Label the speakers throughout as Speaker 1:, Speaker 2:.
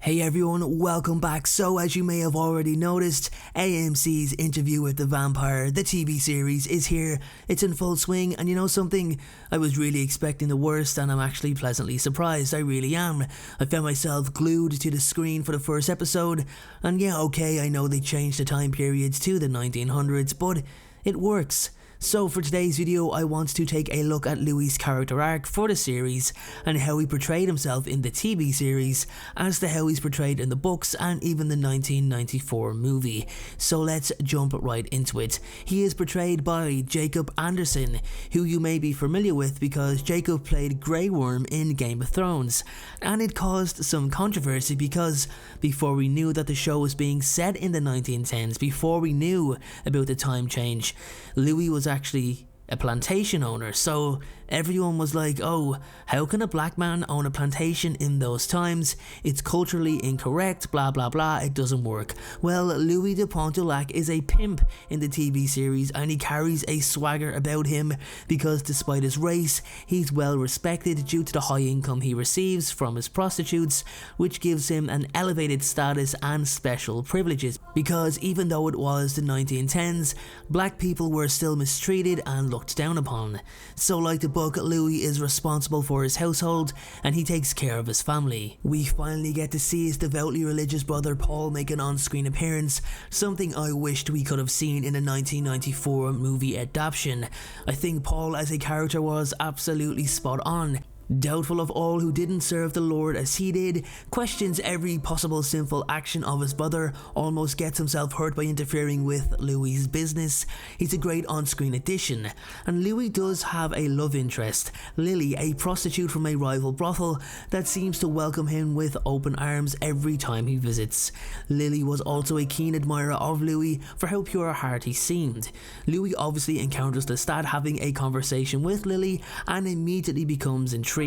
Speaker 1: Hey everyone, welcome back. So as you may have already noticed, AMC's Interview with the Vampire, the TV series, is here. It's in full swing, and you know something? I was really expecting the worst, and I'm actually pleasantly surprised. I really am. I found myself glued to the screen for the first episode, and yeah, okay, I know they changed the time periods to the 1900s, but it works. So for today's video, I want to take a look at Louis' character arc for the series and how he portrayed himself in the TV series as to how he's portrayed in the books and even the 1994 movie. So let's jump right into it. He is portrayed by Jacob Anderson, who you may be familiar with because Jacob played Greyworm in Game of Thrones, and it caused some controversy because before we knew that the show was being set in the 1910s, before we knew about the time change, Louis was actually a plantation owner, so everyone was like, oh, how can a black man own a plantation in those times? It's culturally incorrect, blah blah blah, it doesn't work. Well, Louis de Pontefract is a pimp in the TV series, and he carries a swagger about him because despite his race, he's well respected due to the high income he receives from his prostitutes, which gives him an elevated status and special privileges, because even though it was the 1910s, black people were still mistreated and looked down upon. So like the book, Louis is responsible for his household and he takes care of his family. We finally get to see his devoutly religious brother Paul make an on-screen appearance, something I wished we could have seen in a 1994 movie adaptation. I think Paul as a character was absolutely spot on. Doubtful of all who didn't serve the Lord as he did, questions every possible sinful action of his brother, almost gets himself hurt by interfering with Louis' business. He's a great on-screen addition, and Louis does have a love interest, Lily, a prostitute from a rival brothel that seems to welcome him with open arms every time he visits. Lily was also a keen admirer of Louis for how pure a heart he seemed. Louis obviously encounters Lestat having a conversation with Lily and immediately becomes intrigued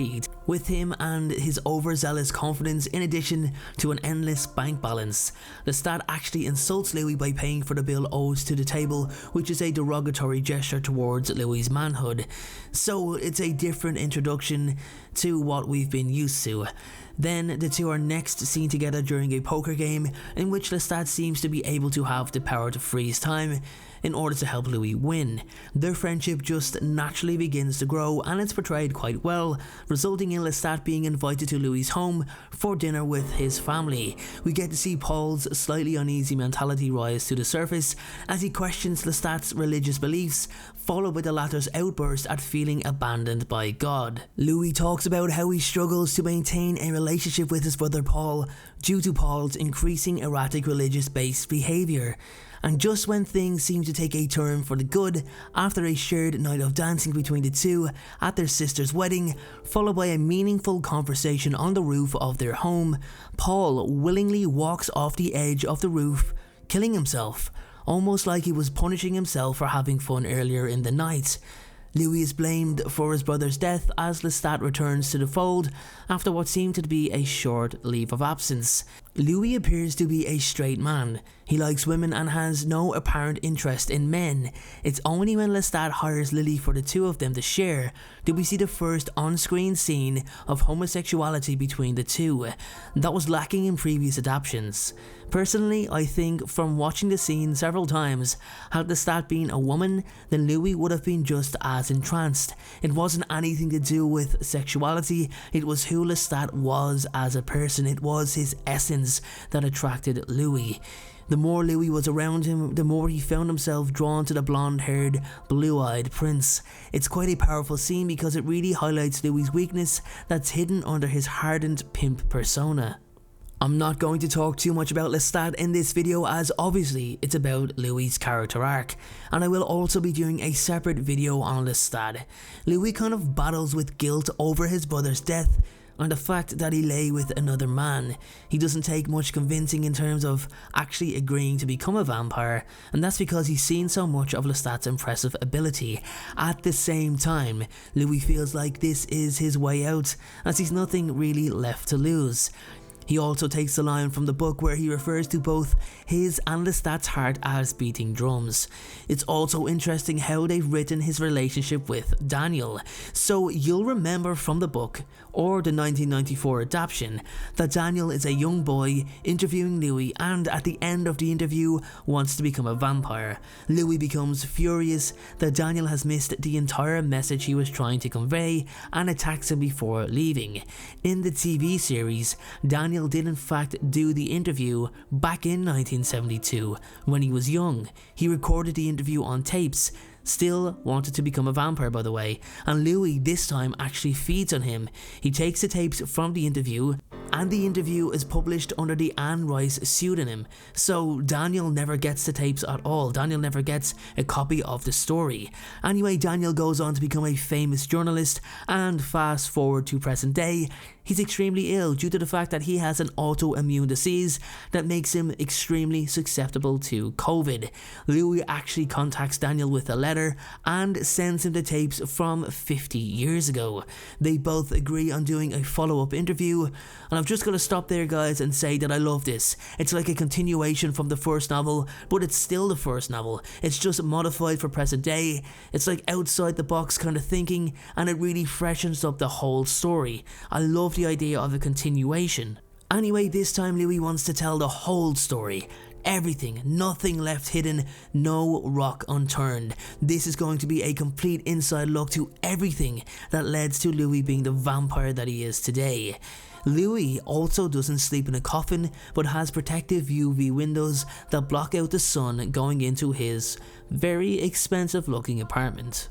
Speaker 1: with him and his overzealous confidence, in addition to an endless bank balance. Lestat actually insults Louis by paying for the bill owed to the table, which is a derogatory gesture towards Louis' manhood. So it's a different introduction to what we've been used to. Then the two are next seen together during a poker game in which Lestat seems to be able to have the power to freeze time in order to help Louis win. Their friendship just naturally begins to grow, and it's portrayed quite well, resulting in Lestat being invited to Louis' home for dinner with his family. We get to see Paul's slightly uneasy mentality rise to the surface as he questions Lestat's religious beliefs, followed by the latter's outburst at feeling abandoned by God. Louis talks about how he struggles to maintain a relationship with his brother Paul due to Paul's increasing erratic religious-based behaviour. And just when things seem to take a turn for the good, after a shared night of dancing between the two at their sister's wedding, followed by a meaningful conversation on the roof of their home, Paul willingly walks off the edge of the roof, killing himself, almost like he was punishing himself for having fun earlier in the night. Louis is blamed for his brother's death as Lestat returns to the fold after what seemed to be a short leave of absence. Louis appears to be a straight man. He likes women and has no apparent interest in men. It's only when Lestat hires Lily for the two of them to share do we see the first on-screen scene of homosexuality between the two. That was lacking in previous adaptations. Personally, I think from watching the scene several times, had Lestat been a woman, then Louis would have been just as entranced. It wasn't anything to do with sexuality, it was who Lestat was as a person. It was his essence that attracted Louis. The more Louis was around him, the more he found himself drawn to the blonde-haired, blue-eyed prince. It's quite a powerful scene because it really highlights Louis' weakness that's hidden under his hardened pimp persona. I'm not going to talk too much about Lestat in this video as obviously it's about Louis' character arc, and I will also be doing a separate video on Lestat. Louis kind of battles with guilt over his brother's death and the fact that he lay with another man. He doesn't take much convincing in terms of actually agreeing to become a vampire, and that's because he's seen so much of Lestat's impressive ability. At the same time, Louis feels like this is his way out, as he's nothing really left to lose. He also takes the line from the book where he refers to both his and Lestat's heart as beating drums. It's also interesting how they've written his relationship with Daniel. So you'll remember from the book, or the 1994 adaptation, that Daniel is a young boy interviewing Louis, and at the end of the interview wants to become a vampire. Louis becomes furious that Daniel has missed the entire message he was trying to convey and attacks him before leaving. In the TV series, Daniel did in fact do the interview back in 1972 when he was young. He recorded the interview on tapes. Still wanted to become a vampire, by the way, and Louis this time actually feeds on him. He takes the tapes from the interview, and the interview is published under the Anne Rice pseudonym, so Daniel never gets the tapes at all. Daniel never gets a copy of the story. Anyway, Daniel goes on to become a famous journalist, and fast forward to present day, he's extremely ill due to the fact that he has an autoimmune disease that makes him extremely susceptible to COVID. Louis actually contacts Daniel with a letter and sends him the tapes from 50 years ago. They both agree on doing a follow-up interview, and I've just got to stop there, guys, and say that I love this. It's like a continuation from the first novel, but it's still the first novel. It's just modified for present day. It's like outside the box kind of thinking, and it really freshens up the whole story. I love the idea of a continuation. Anyway, this time Louis wants to tell the whole story. Everything, nothing left hidden, no rock unturned. This is going to be a complete inside look to everything that led to Louis being the vampire that he is today. Louis also doesn't sleep in a coffin, but has protective UV windows that block out the sun going into his very expensive looking apartment.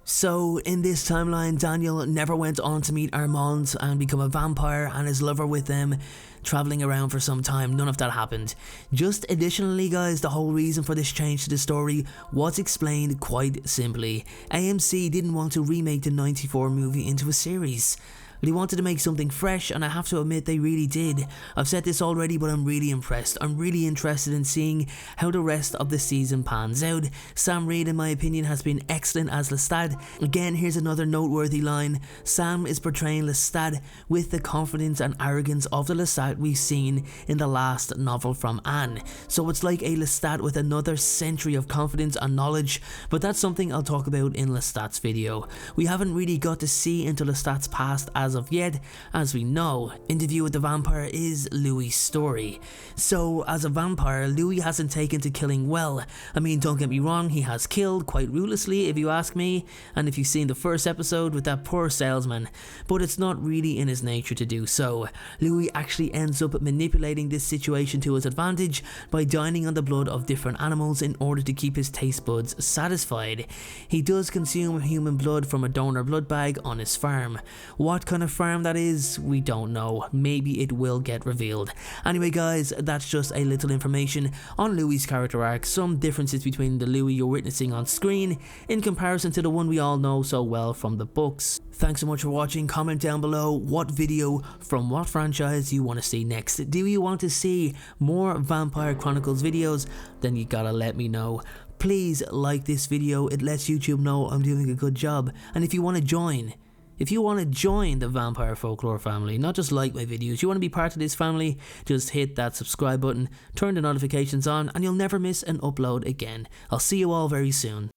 Speaker 1: So, in this timeline, Daniel never went on to meet Armand and become a vampire and his lover with them, travelling around for some time. None of that happened. Just additionally, guys, the whole reason for this change to the story was explained quite simply. AMC didn't want to remake the 94 movie into a series. They wanted to make something fresh, and I have to admit they really did. I've said this already, but I'm really impressed. I'm really interested in seeing how the rest of the season pans out. Sam Reid, in my opinion, has been excellent as Lestat. Again, here's another noteworthy line. Sam is portraying Lestat with the confidence and arrogance of the Lestat we've seen in the last novel from Anne. So it's like a Lestat with another century of confidence and knowledge, but that's something I'll talk about in Lestat's video. We haven't really got to see into Lestat's past as of yet. As we know, Interview with the Vampire is Louis' story. So as a vampire, Louis hasn't taken to killing well. I mean, don't get me wrong, he has killed quite ruthlessly if you ask me, and if you've seen the first episode with that poor salesman, but it's not really in his nature to do so. Louis actually ends up manipulating this situation to his advantage by dining on the blood of different animals in order to keep his taste buds satisfied. He does consume human blood from a donor blood bag on his farm. What kind of farm that is, we don't know. Maybe it will get revealed. Anyway, guys, that's just a little information on Louis' character arc, some differences between the Louis you're witnessing on screen in comparison to the one we all know so well from the books. Thanks so much for watching. Comment down below what video from what franchise you want to see next. Do you want to see more Vampire Chronicles videos? Then you gotta let me know. Please like this video, it lets YouTube know I'm doing a good job. And if you want to join the Vampire Folklore family, not just like my videos, you want to be part of this family, just hit that subscribe button, turn the notifications on, and you'll never miss an upload again. I'll see you all very soon.